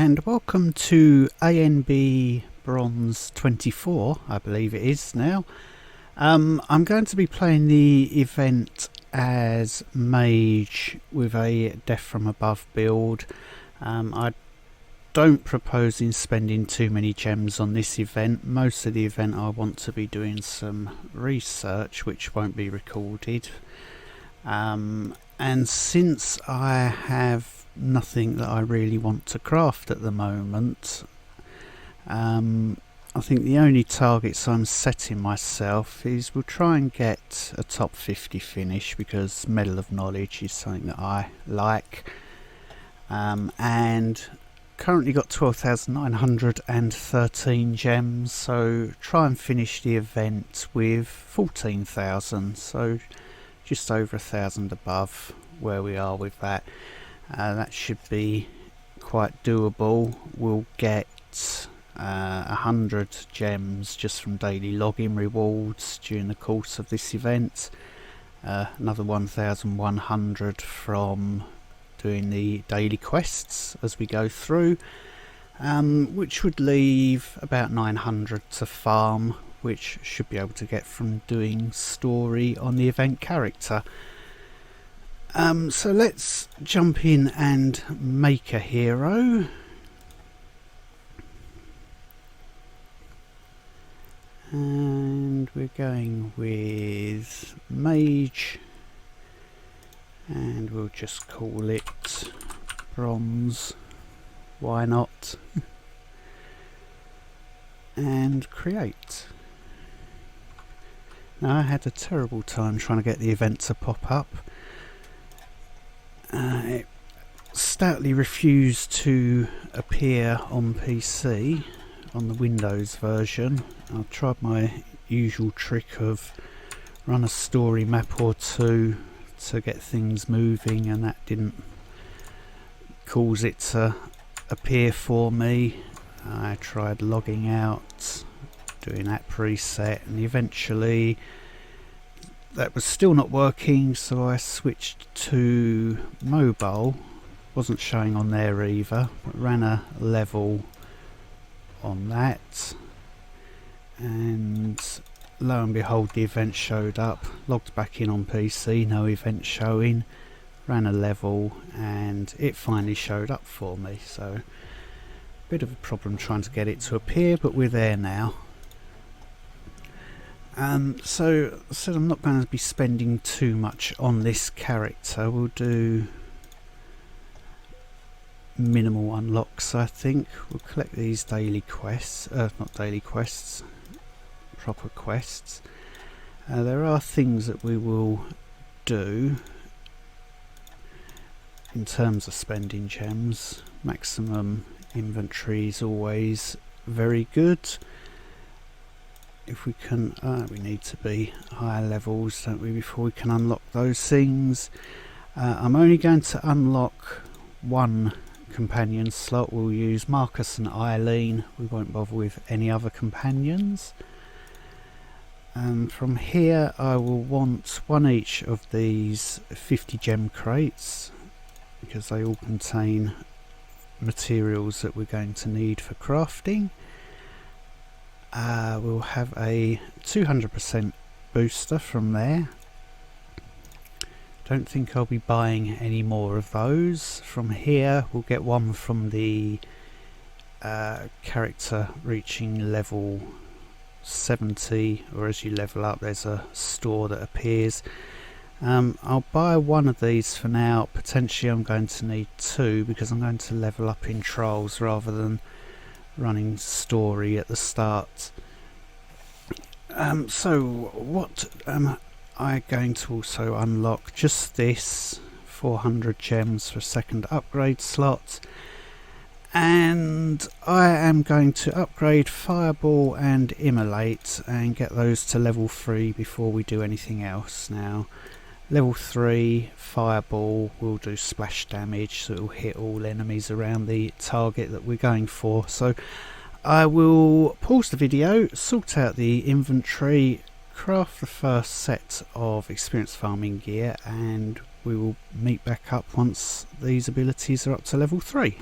and welcome to ANB Bronze 24, I believe it is now. I'm going to be playing the event as Mage with a Death from Above build. I don't propose in spending too many gems on this event. Most of the event I want to be doing some research which won't be recorded. And since I have nothing that I really want to craft at the moment, I think the only targets I'm setting myself is we'll try and get a top 50 finish, because Medal of Knowledge is something that I like, and currently got 12,913 gems, so try and finish the event with 14,000, so just over 1,000 above where we are with that. That should be quite doable. We'll get 100 gems just from daily login rewards during the course of this event, another 1,100 from doing the daily quests as we go through, which would leave about 900 to farm, which should be able to get from doing story on the event character. So let's jump in and make a hero. And we're going with Mage, and we'll just call it Bronze, why not? And create. Now, I had a terrible time trying to get the event to pop up. It stoutly refused to appear on PC on the Windows version. I tried my usual trick of run a story map or two to get things moving, and that didn't cause it to appear for me. I tried logging out, doing that preset, and eventually that was still not working, so I switched to mobile. Wasn't showing on there either, but ran a level on that, and lo and behold the event showed up. Logged back in on PC, no event showing, ran a level, and it finally showed up for me. So bit of a problem trying to get it to appear, but we're there now. So I said I'm not going to be spending too much on this character. We'll do minimal unlocks, I think. We'll collect these daily quests, not daily quests, proper quests. There are things that we will do in terms of spending gems. Maximum inventory is always very good. If we can, we need to be higher levels, don't we, before we can unlock those things. I'm only going to unlock one companion slot. We'll use Marcus and Eileen. We won't bother with any other companions. From here I will want one each of these 50 gem crates, because they all contain materials that we're going to need for crafting. We'll have a 200% booster from there. Don't think I'll be buying any more of those. From here we'll get one from the character reaching level 70, or as you level up there's a store that appears. I'll buy one of these for now. Potentially I'm going to need two, because I'm going to level up in trials rather than running story at the start. So what am I going to also unlock? Just this 400 gems for a second upgrade slot, and I am going to upgrade Fireball and Immolate and get those to level 3 before we do anything else. Now level 3 Fireball will do splash damage, so it will hit all enemies around the target that we're going for. So I will pause the video, sort out the inventory, craft the first set of experience farming gear, and we will meet back up once these abilities are up to level 3.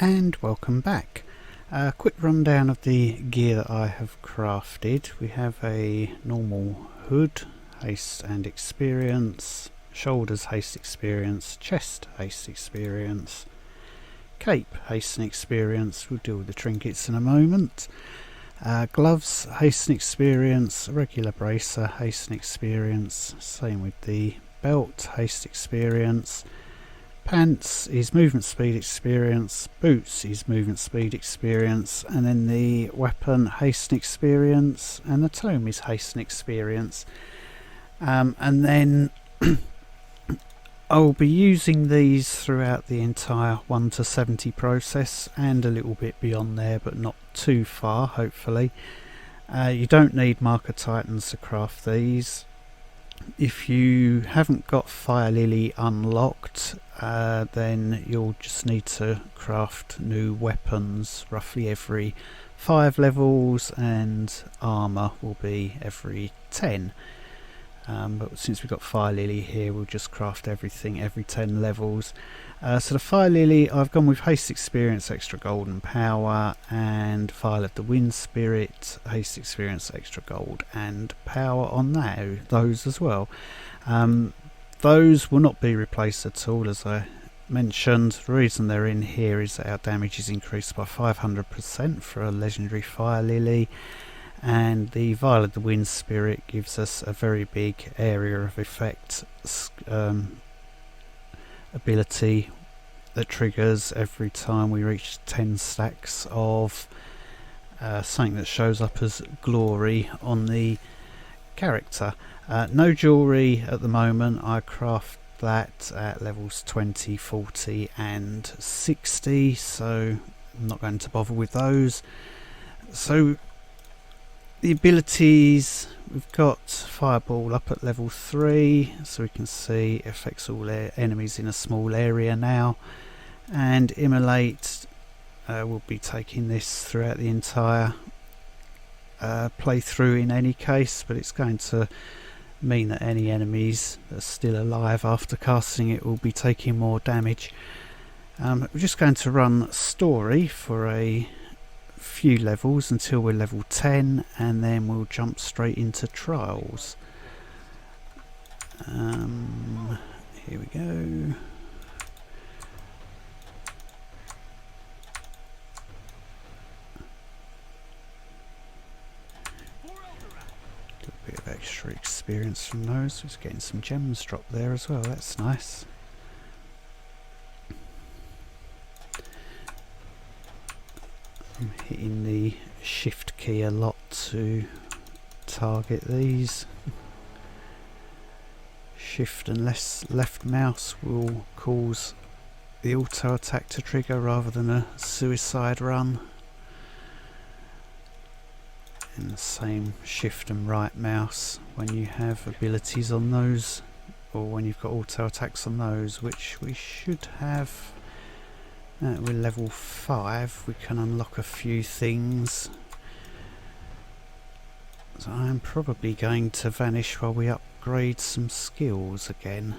And welcome back. A quick rundown of the gear that I have crafted. We have a normal hood, haste and experience, shoulders, haste experience, chest, haste experience, cape, haste and experience. We'll deal with the trinkets in a moment. Gloves, haste and experience, regular bracer, haste and experience. Same with the belt, haste experience. Pants is movement speed experience, boots is movement speed experience, and then the weapon haste and experience, and the tome is haste and experience. And then I'll be using these throughout the entire 1 to 70 process and a little bit beyond there, but not too far, hopefully. You don't need marker titans to craft these. If you haven't got Fire Lily unlocked, then you'll just need to craft new weapons roughly every 5 levels, and armour will be every 10. But since we've got Fire Lily here, we'll just craft everything every 10 levels. So the Fire Lily, I've gone with haste experience, extra gold and power, and Vial of the Wind Spirit, haste experience, extra gold and power on those as well. Those will not be replaced at all, as I mentioned. The reason they're in here is that our damage is increased by 500% for a legendary Fire Lily, and the Vial of the Wind Spirit gives us a very big area of effect ability that triggers every time we reach 10 stacks of something that shows up as glory on the character. No jewellery at the moment. I craft that at levels 20, 40 and 60, so I'm not going to bother with those. So the abilities, we've got Fireball up at level 3, so we can see it affects all enemies in a small area now, and Immolate, we'll be taking this throughout the entire playthrough in any case, but it's going to mean that any enemies that are still alive after casting it will be taking more damage. We're just going to run story for a few levels until we're level 10, and then we'll jump straight into trials. Here we go. A bit of extra experience from those. Just getting some gems dropped there as well, that's nice. I'm hitting the shift key a lot to target these. Shift and left mouse will cause the auto attack to trigger rather than a suicide run. And the same shift and right mouse when you have abilities on those, or when you've got auto attacks on those, which we should have. We're level 5, we can unlock a few things. So I'm probably going to vanish while we upgrade some skills again.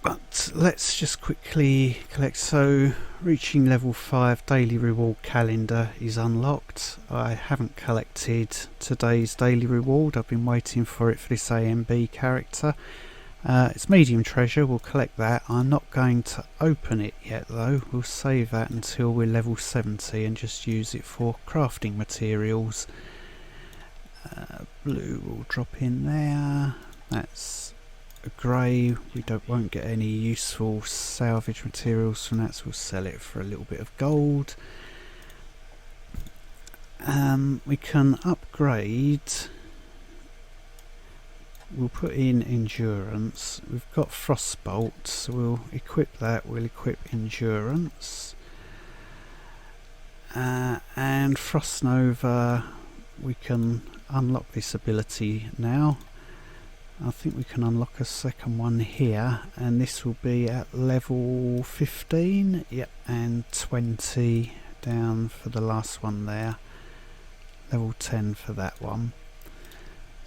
But let's just quickly collect. So reaching level 5, daily reward calendar is unlocked. I haven't collected today's daily reward, I've been waiting for it for this ANB character. It's medium treasure, we'll collect that. I'm not going to open it yet though, we'll save that until we're level 70 and just use it for crafting materials. Blue will drop in there, that's a grey, we won't get any useful salvage materials from that, so we'll sell it for a little bit of gold. We can upgrade. We'll put in endurance. We've got frostbolt, so we'll equip that. We'll equip endurance, and frost nova. We can unlock this ability now. I think we can unlock a second one here, and this will be at level 15. Yep, and 20 down for the last one there. Level 10 for that one.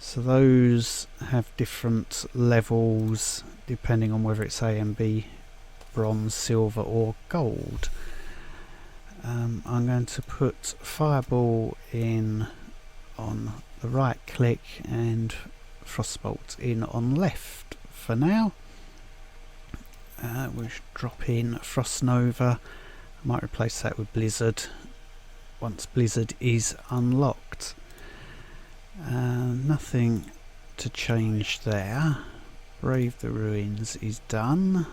So those have different levels depending on whether it's ANB Bronze, Silver or Gold. I'm going to put Fireball in on the right click and Frostbolt in on left for now. We'll drop in Frost Nova. I might replace that with Blizzard once Blizzard is unlocked. Nothing to change there. Brave the Ruins is done.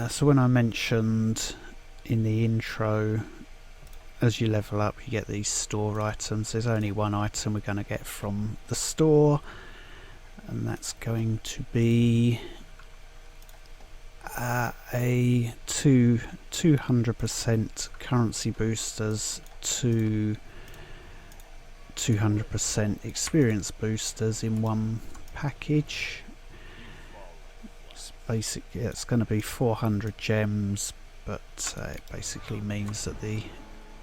So when I mentioned in the intro, as you level up you get these store items. There's only one item we're going to get from the store, and that's going to be a 200% currency boosters to 200% experience boosters in one package. Basically it's going to be 400 gems, but it basically means that the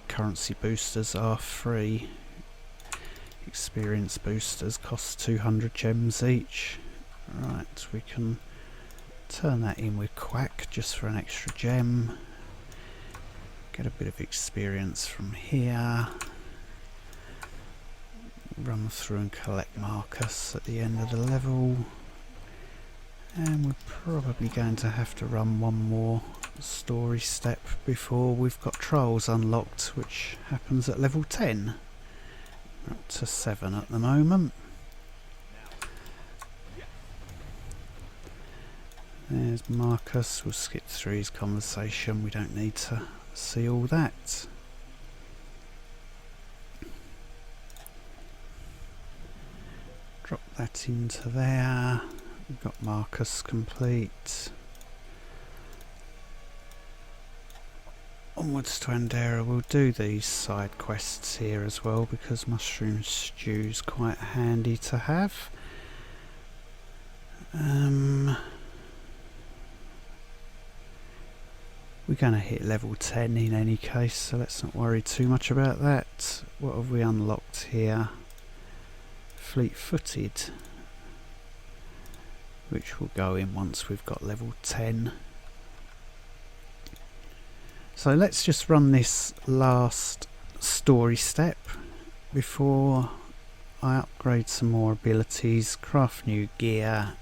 currency boosters are free. Experience boosters cost 200 gems each. Right, we can turn that in with Quack just for an extra gem. Get a bit of experience from here. Run through and collect Marcus at the end of the level. And we're probably going to have to run one more story step before we've got trials unlocked, which happens at level 10. We're up to 7 at the moment. There's Marcus. We'll skip through his conversation. We don't need to see all that. Drop that into there. We've got Marcus complete. Onwards to Andera. We'll do these side quests here as well because Mushroom Stew's quite handy to have. We're going to hit level 10 in any case, so let's not worry too much about that. What have we unlocked here? Fleet-footed, which will go in once we've got level 10. So let's just run this last story step before I upgrade some more abilities, craft new gear,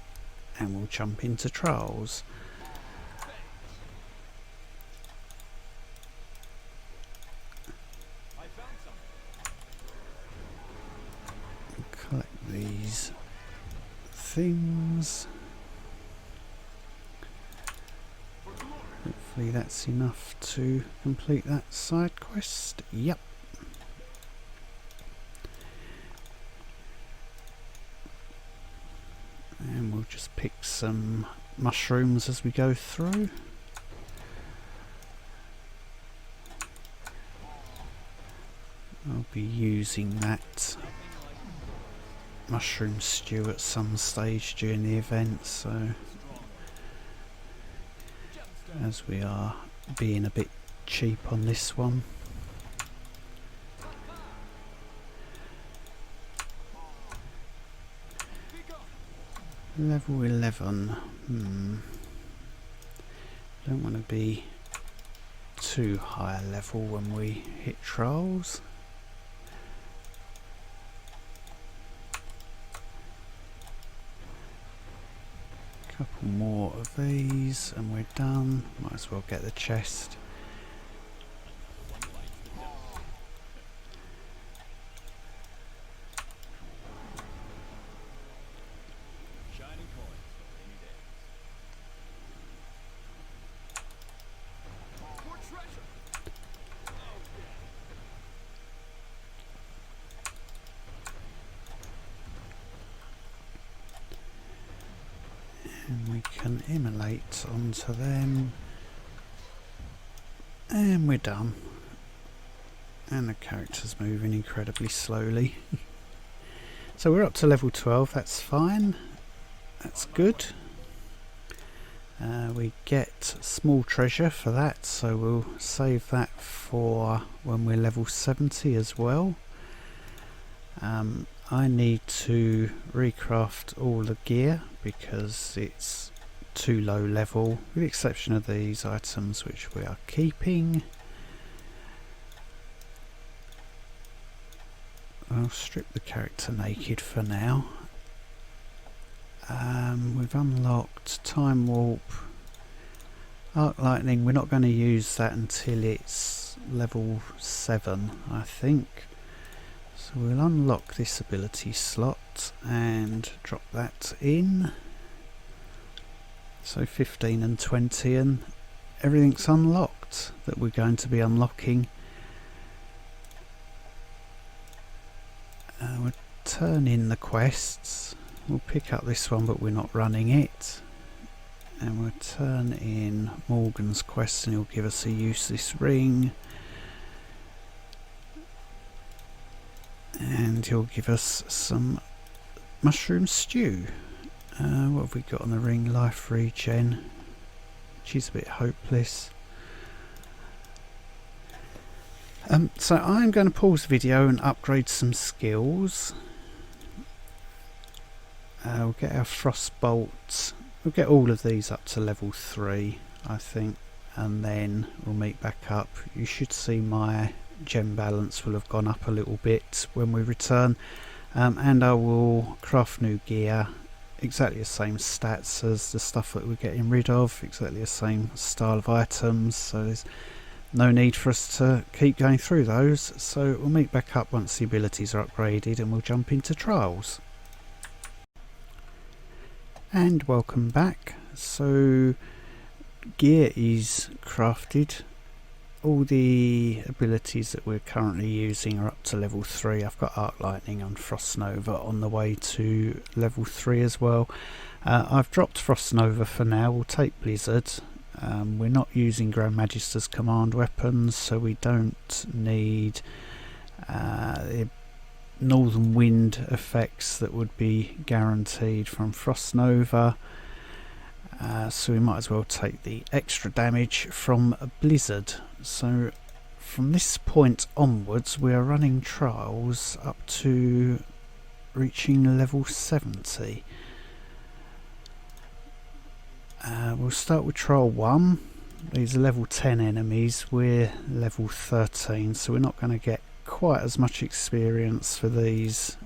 and we'll jump into trials. Collect these things. Hopefully that's enough to complete that side quest. Yep. And we'll just pick some mushrooms as we go through. I'll be using that mushroom stew at some stage during the event, so as we are being a bit cheap on this one. Level 11. Don't want to be too high a level when we hit trials. Couple more of these and we're done. Might as well get the chest. And we can immolate onto them, and we're done. And the character's moving incredibly slowly. So we're up to level 12, that's fine, that's good. We get small treasure for that, so we'll save that for when we're level 70 as well. I need to recraft all the gear because it's too low level, with the exception of these items which we are keeping. I'll strip the character naked for now. We've unlocked Time Warp, Arc Lightning. We're not going to use that until it's level 7, I think. So we'll unlock this ability slot and drop that in. So 15 and 20, and everything's unlocked that we're going to be unlocking. We'll turn in the quests. We'll pick up this one, but we're not running it. And we'll turn in Morgan's quest, and he'll give us a useless ring. And he'll give us some mushroom stew. What have we got on the ring? Life regen, which is a bit hopeless. So I'm going to pause the video and upgrade some skills. We'll get our frostbolt. We'll get all of these up to level 3, I think, and then we'll meet back up. You should see my gem balance will have gone up a little bit when we return, and I will craft new gear, exactly the same stats as the stuff that we're getting rid of, exactly the same style of items, so there's no need for us to keep going through those. So we'll meet back up once the abilities are upgraded, and we'll jump into trials. And welcome back. So gear is crafted. All the abilities that we're currently using are up to level 3. I've got Arc Lightning and Frost Nova on the way to level 3 as well. I've dropped Frost Nova for now. We'll take Blizzard. We're not using Grand Magister's command weapons, so we don't need the Northern Wind effects that would be guaranteed from Frost Nova. So we might as well take the extra damage from a Blizzard. So from this point onwards we are running trials up to reaching level 70. We'll start with trial 1. These are level 10 enemies. We're level 13, so we're not going to get quite as much experience for these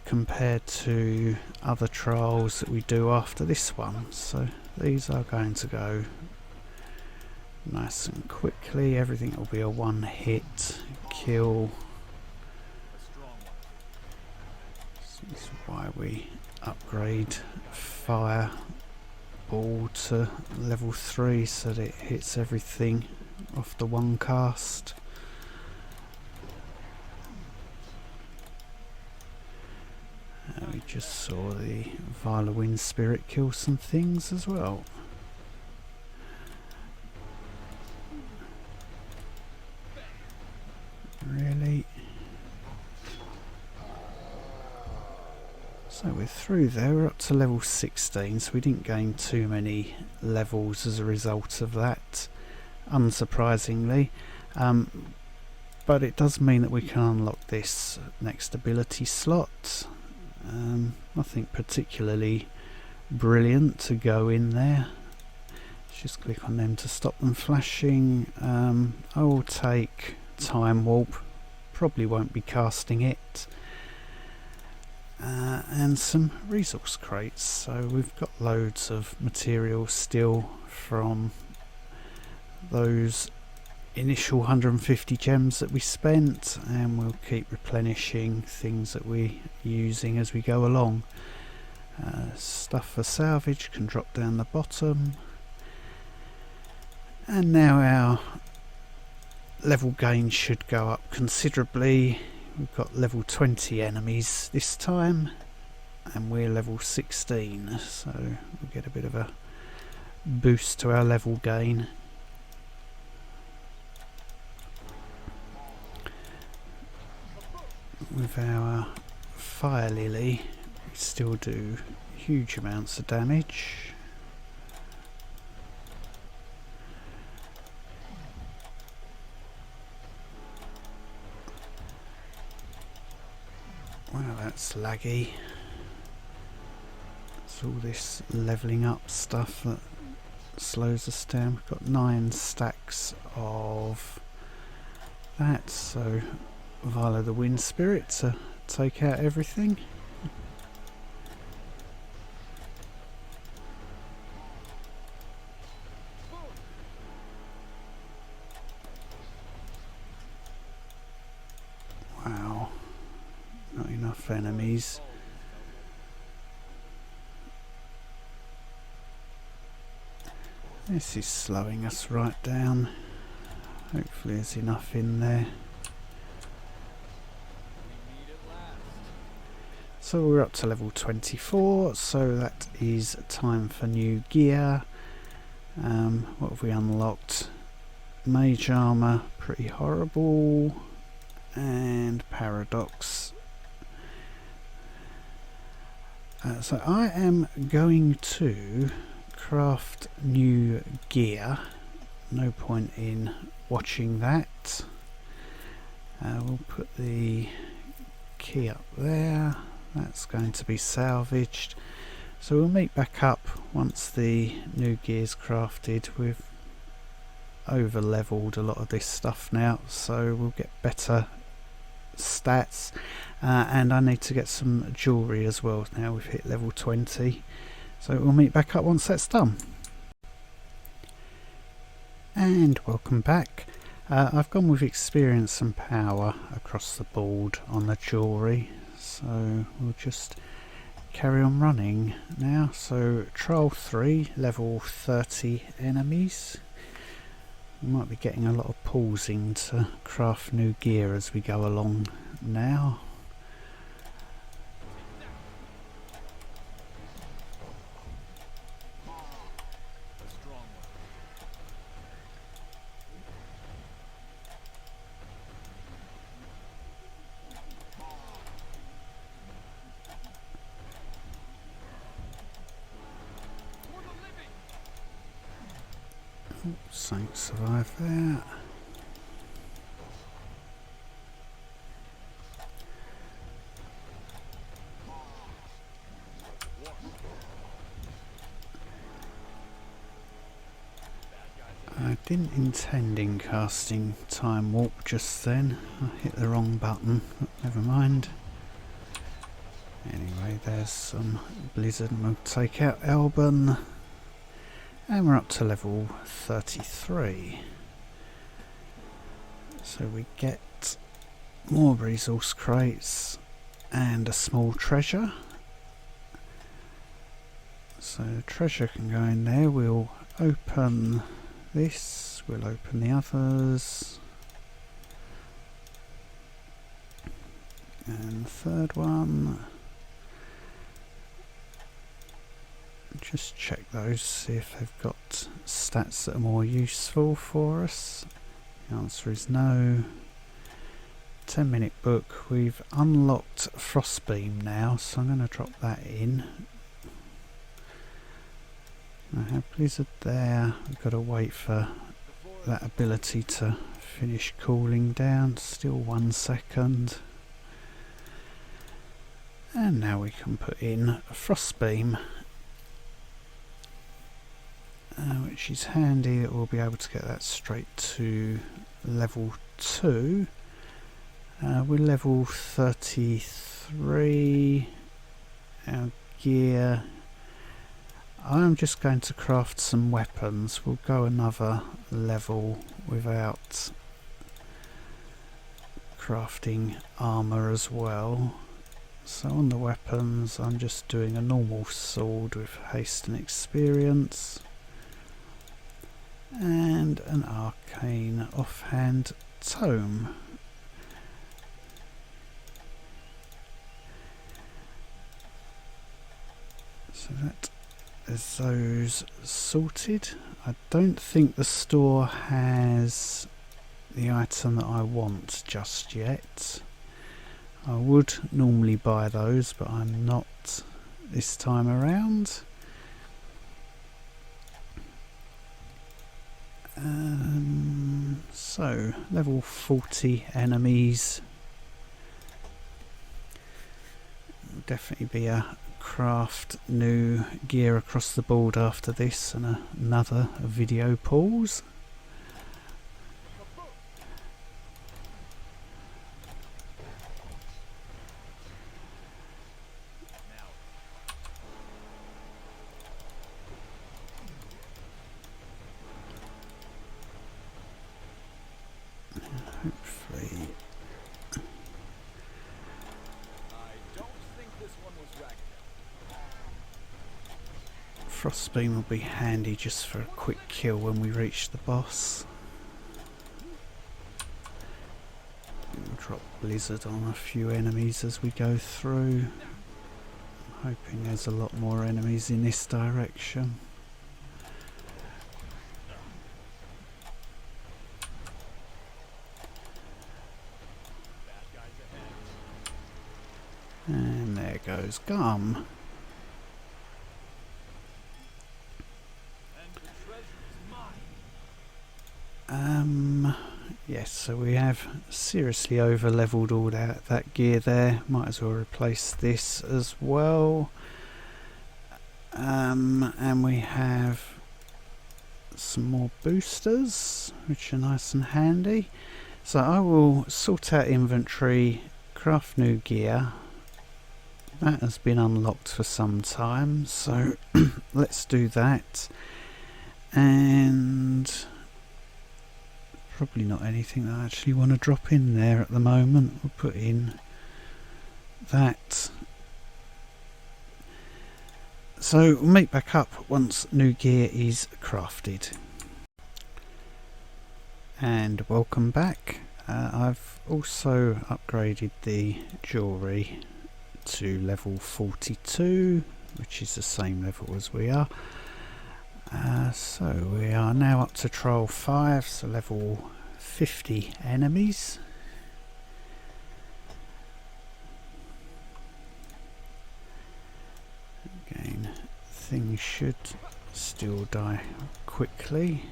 compared to other trials that we do after this one. So these are going to go nice and quickly. Everything will be a one hit kill. This is why we upgrade Fireball to level 3 so that it hits everything off the one cast. We just saw the Viola Wind Spirit kill some things as well. Really? So we're through there, we're up to level 16, so we didn't gain too many levels as a result of that, unsurprisingly. But it does mean that we can unlock this next ability slot. Nothing particularly brilliant to go in there. Let's just click on them to stop them flashing. I will take Time Warp, probably won't be casting it, and some resource crates. So we've got loads of material still from those initial 150 gems that we spent, and we'll keep replenishing things that we're using as we go along. Stuff for salvage can drop down the bottom, and now our level gain should go up considerably. We've got level 20 enemies this time, and we're level 16, so we'll get a bit of a boost to our level gain. With our Fire Lily, we still do huge amounts of damage. Wow, that's laggy. It's all this levelling up stuff that slows us down. We've got 9 stacks of that, so Viola the Wind Spirit to take out everything. Wow, not enough enemies. This is slowing us right down. Hopefully there's enough in there. So we're up to level 24, so that is time for new gear. What have we unlocked? Mage armour, pretty horrible, and paradox. So I am going to craft new gear. No point in watching that. We'll put the key up there. That's going to be salvaged. So we'll meet back up once the new gear's crafted. We've over leveled a lot of this stuff now, so we'll get better stats, and I need to get some jewellery as well now we've hit level 20. So we'll meet back up once that's done. And welcome back. I've gone with experience and power across the board on the jewellery, so we'll just carry on running now. So trial 3, level 30 enemies. We might be getting a lot of pausing to craft new gear as we go along now. Saint survived there. I didn't intend in casting time warp just then. I hit the wrong button, but never mind. Anyway, there's some blizzard and we'll take out Elban. And we're up to level 33. So we get more resource crates and a small treasure. So the treasure can go in there. We'll open this, we'll open the others. And the third one. Just check those, see if they've got stats that are more useful for us. The answer is no. 10-minute book. We've unlocked Frostbeam now, so I'm going to drop that in. I have Blizzard there. We've got to wait for that ability to finish cooling down. Still 1 second. And now we can put in a Frostbeam. Which is handy that we'll be able to get that straight to level 2. We're level 33. Our gear. I'm just going to craft some weapons. We'll go another level without crafting armour as well. So on the weapons I'm just doing a normal sword with haste and experience. And an arcane offhand tome. So that is those sorted. I don't think the store has the item that I want just yet. I would normally buy those, but I'm not this time around. So level 40 enemies. definitely be a craft new gear across the board after this, and another video pause. Hopefully. Frostbeam will be handy just for a quick kill when we reach the boss. We'll drop Blizzard on a few enemies as we go through. I'm hoping there's a lot more enemies in this direction. And there goes Gum. Yes, so we have seriously over leveled all that gear there. Might as well replace this as well. And we have some more boosters, which are nice and handy. So I will sort out inventory, craft new gear. That has been unlocked for some time, so let's do that. And probably not anything that I actually want to drop in there at the moment. We'll put in that. So we'll meet back up once new gear is crafted. And welcome back. I've also upgraded the jewellery to level 42, which is the same level as we are. So we are now up to trial 5, so level 50 enemies. Again, things should still die quickly.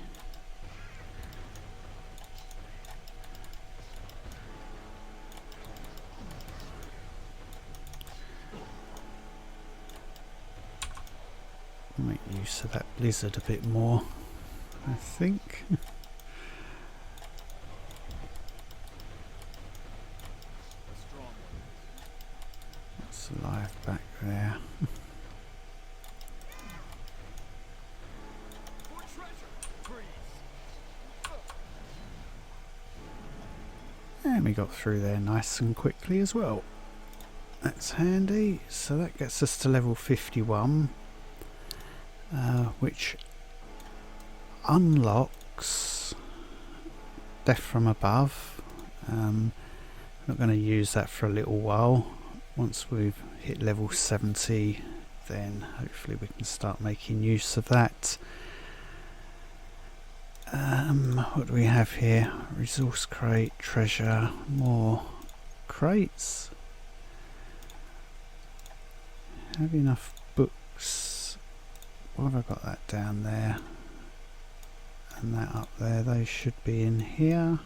Make use of that blizzard a bit more, I think. It's alive back there. And we got through there nice and quickly as well. That's handy. So that gets us to level 51. Which unlocks Death from Above. I'm not going to use that for a little while. Once we've hit level 70, then hopefully we can start making use of that. What do we have here? Resource crate, treasure, more crates. Have enough books. What have I got that down there and that up there? They should be in here.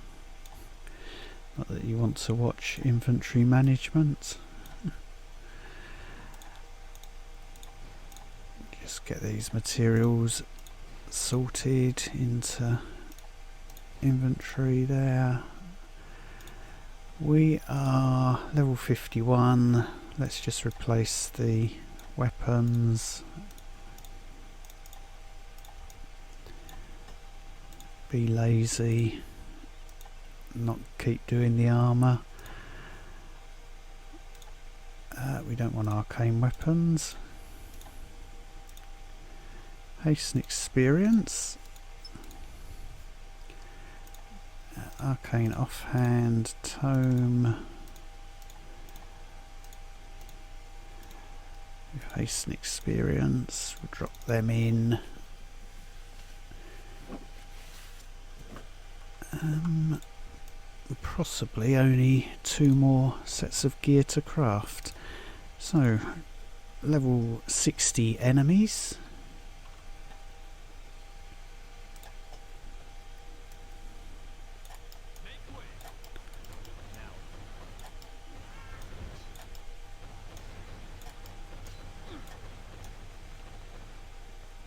Not that you want to watch inventory management. Just get these materials sorted into inventory there. We are level 51. Let's just replace the weapons. Be lazy, not keep doing the armour. We don't want arcane weapons. Hasten experience. Arcane offhand, tome. Hasten experience, we'll drop them in. Possibly only 2 more sets of gear to craft. So, level 60 enemies.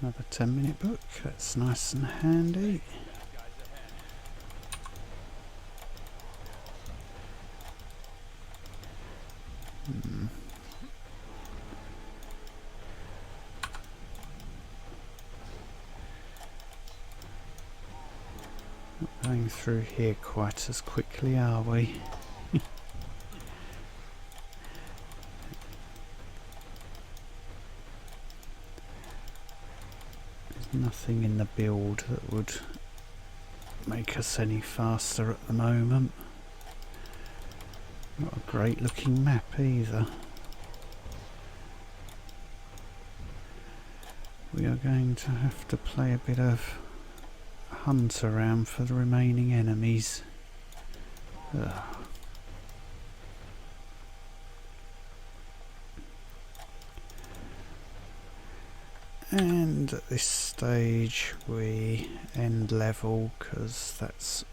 Another 10-minute book, that's nice and handy. Not going through here quite as quickly, are we? Nothing in the build that would make us any faster at the moment. Not a great looking map either. We are going to have to play a bit of hunt around for the remaining enemies. Ugh. And at this stage we end level because that's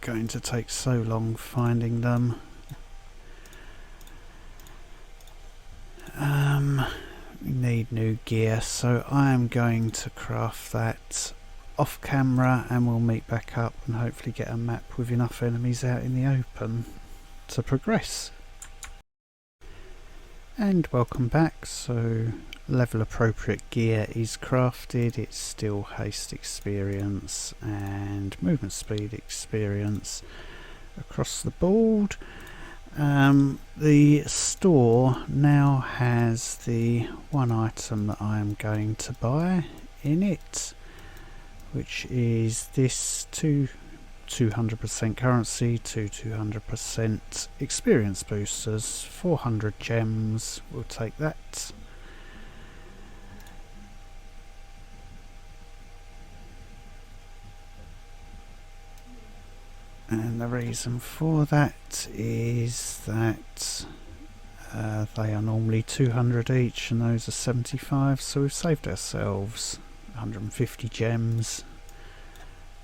going to take so long finding them. We need new gear, so I am going to craft that off camera and we'll meet back up and hopefully get a map with enough enemies out in the open to progress. And welcome back. So level appropriate gear is crafted. It's still haste experience and movement speed experience across the board. The store now has the one item that I am going to buy in it, which is this 200% currency to 200% experience boosters, 400 gems, we'll take that. And the reason for that is that they are normally 200 each and those are 75, so we've saved ourselves 150 gems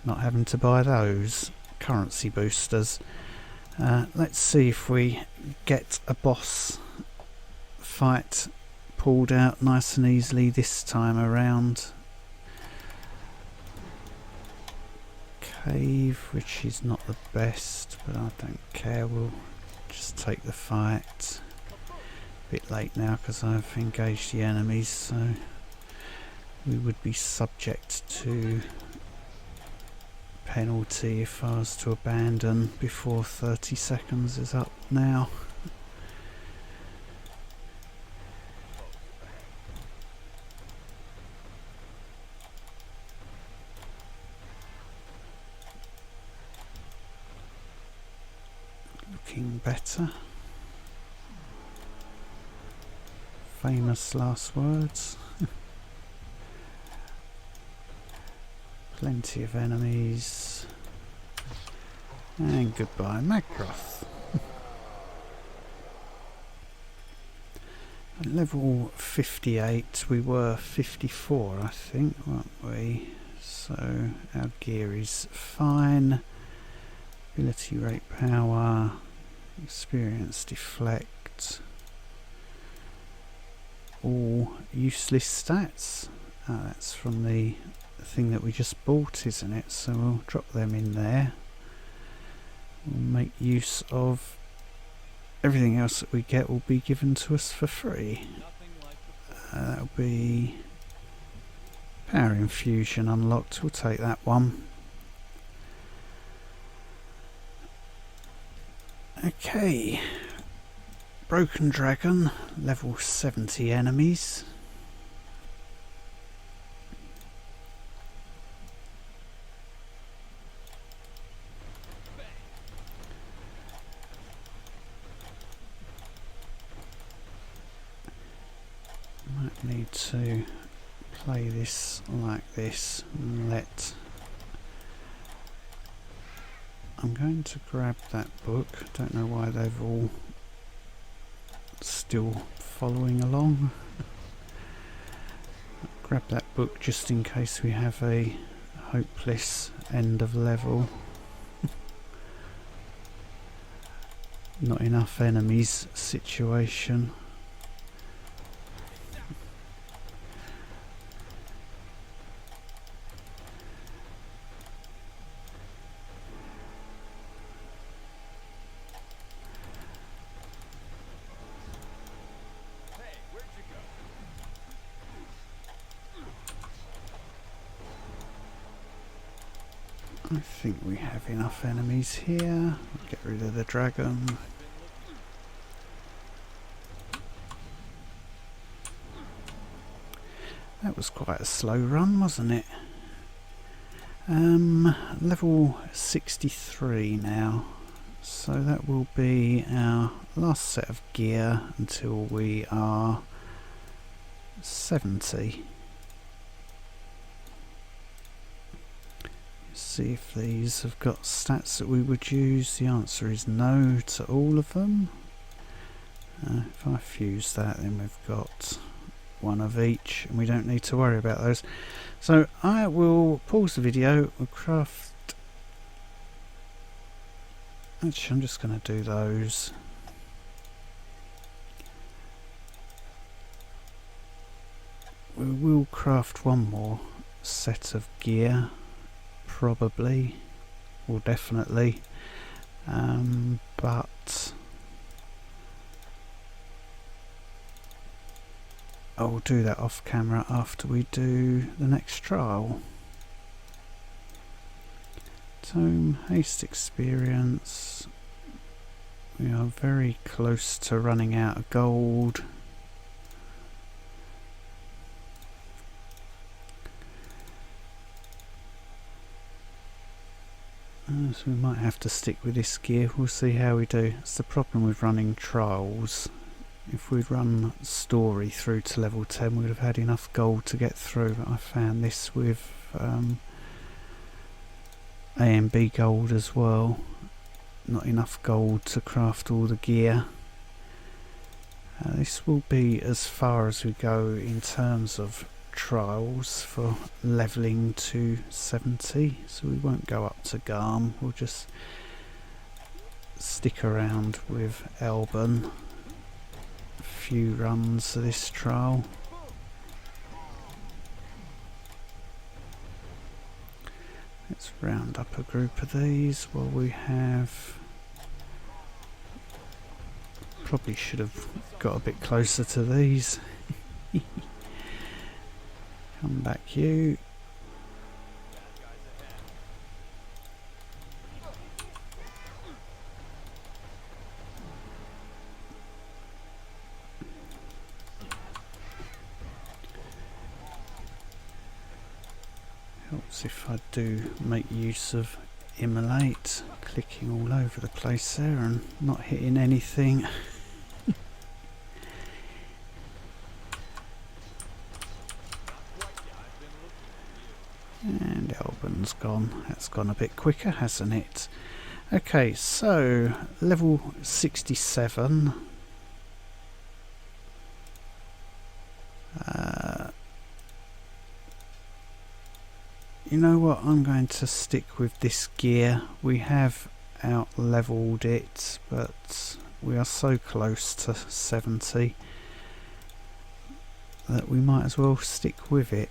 not having to buy those currency boosters. Let's see if we get a boss fight pulled out nice and easily this time around. Cave, which is not the best, but I don't care, we'll just take the fight. A bit late now because I've engaged the enemies, so we would be subject to penalty if I was to abandon before 30 seconds is up now. Looking better. Famous last words. Plenty of enemies. And goodbye, Macroth. At level 58, we were 54, I think, weren't we? So our gear is fine. Ability rate power, experience deflect, all useless stats. That's from the thing that we just bought, isn't it? So we'll drop them in there. We'll make use of everything else that we get will be given to us for free. That'll be power infusion unlocked, we'll take that one. Okay, Broken Dragon, level 70 enemies. Might need to play this like this and let... I'm going to grab that book. Don't know why they've all still following along. Grab that book just in case we have a hopeless end of level. Not enough enemies situation. I think we have enough enemies here. Get rid of the dragon. That was quite a slow run, wasn't it? Level 63 now. So that will be our last set of gear until we are 70. See if these have got stats that we would use. The answer is no to all of them. If I fuse that, then we've got one of each and we don't need to worry about those. So I will pause the video. We'll craft. Actually, I'm just going to do those. We will craft one more set of gear, probably, or definitely, but I will do that off camera after we do the next trial. Tome, haste experience. We are very close to running out of gold. So we might have to stick with this gear. We'll see how we do. It's the problem with running trials. If we'd run story through to level 10, we'd have had enough gold to get through. But I found this with ANB gold as well. Not enough gold to craft all the gear. This will be as far as we go in terms of trials for leveling to 70, so we won't go up to Garm. We'll just stick around with Elban. A few runs of this trial. Let's round up a group of these while we have. Probably should have got a bit closer to these. Come back, you. Helps if I do make use of immolate, clicking all over the place there and not hitting anything. And Elban's gone. That's gone a bit quicker, hasn't it? Okay, so level 67. You know what? I'm going to stick with this gear. We have out leveled it, but we are so close to 70 that we might as well stick with it.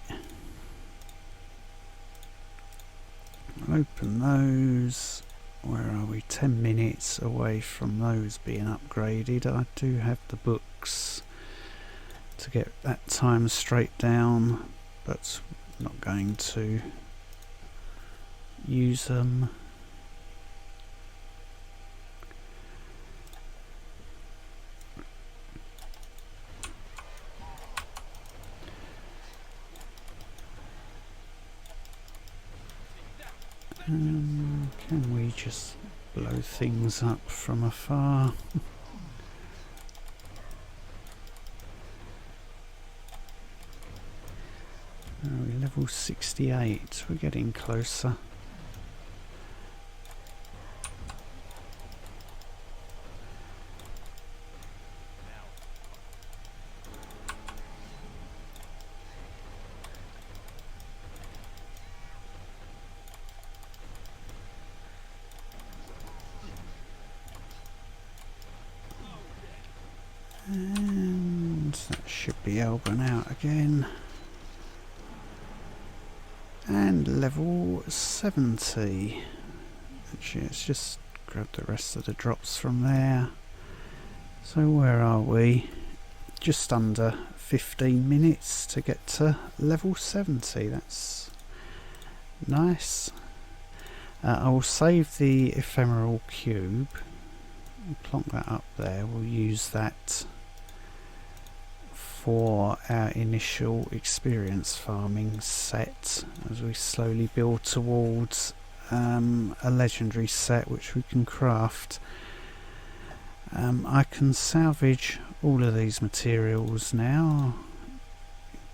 Open those. Where are we? 10 minutes away from those being upgraded. I do have the books to get that time straight down, but not going to use them. Can we just blow things up from afar? We're level 68, we're getting closer. And that should be Elban out again. And level 70. Actually, let's just grab the rest of the drops from there. So where are we? Just under 15 minutes to get to level 70. That's nice. I will save the ephemeral cube and plonk that up there. We'll use that for our initial experience farming set as we slowly build towards a legendary set which we can craft. I can salvage all of these materials now.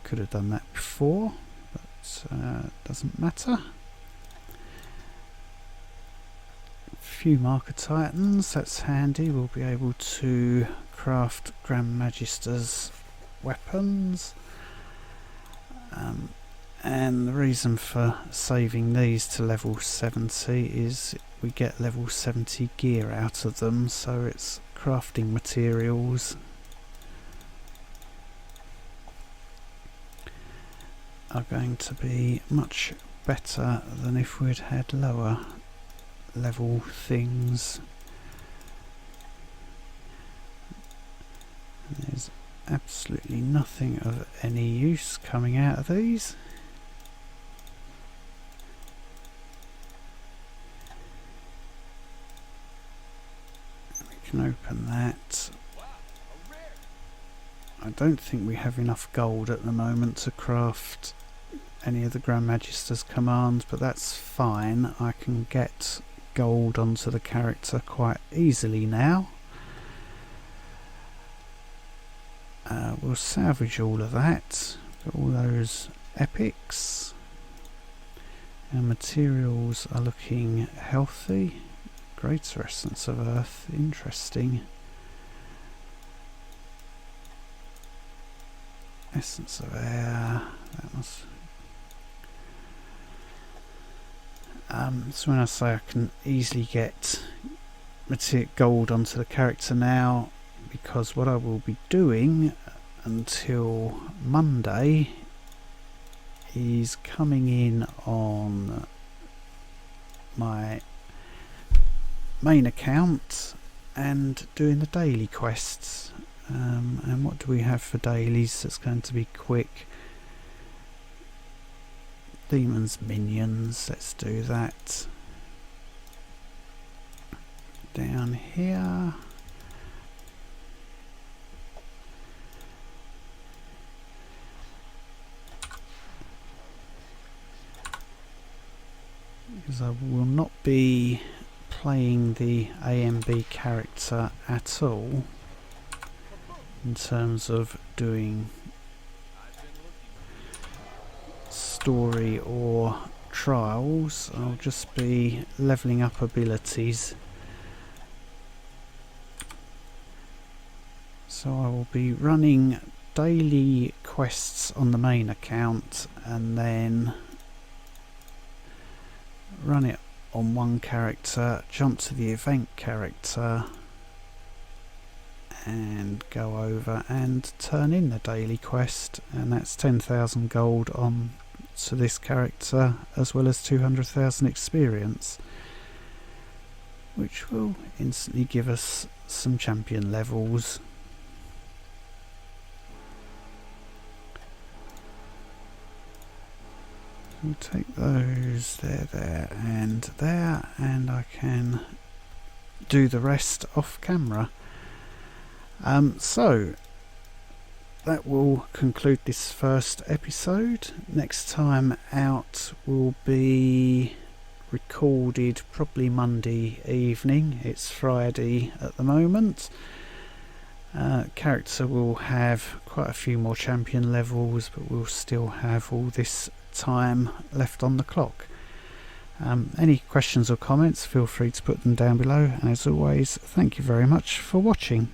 Could have done that before, but doesn't matter. A few marker titans, that's handy. We'll be able to craft Grand Magister's weapons. And the reason for saving these to level 70 is we get level 70 gear out of them, so it's crafting materials are going to be much better than if we'd had lower level things. And there's absolutely nothing of any use coming out of these. Open that. I don't think we have enough gold at the moment to craft any of the Grand Magister's commands, but that's fine. I can get gold onto the character quite easily now. We'll salvage all of that, all those epics. Our materials are looking healthy. Greater essence of earth, interesting. Essence of air, that must. So when I say I can easily get gold onto the character now, because what I will be doing until Monday is coming in on my main account and doing the daily quests. And what do we have for dailies that's going to be quick? Demons minions, let's do that. Down here. Because I will not be playing the ANB character at all in terms of doing story or trials. I'll just be leveling up abilities, so I will be running daily quests on the main account and then run it on one character, jump to the event character and go over and turn in the daily quest, and that's 10,000 gold on to this character as well as 200,000 experience, which will instantly give us some champion levels. We'll take those there and there, and I can do the rest off camera. So that will conclude this first episode. Next time out will be recorded probably Monday evening. It's Friday at the moment. Character will have quite a few more champion levels, but we'll still have all this time left on the clock. Any questions or comments, feel free to put them down below, and as always, thank you very much for watching.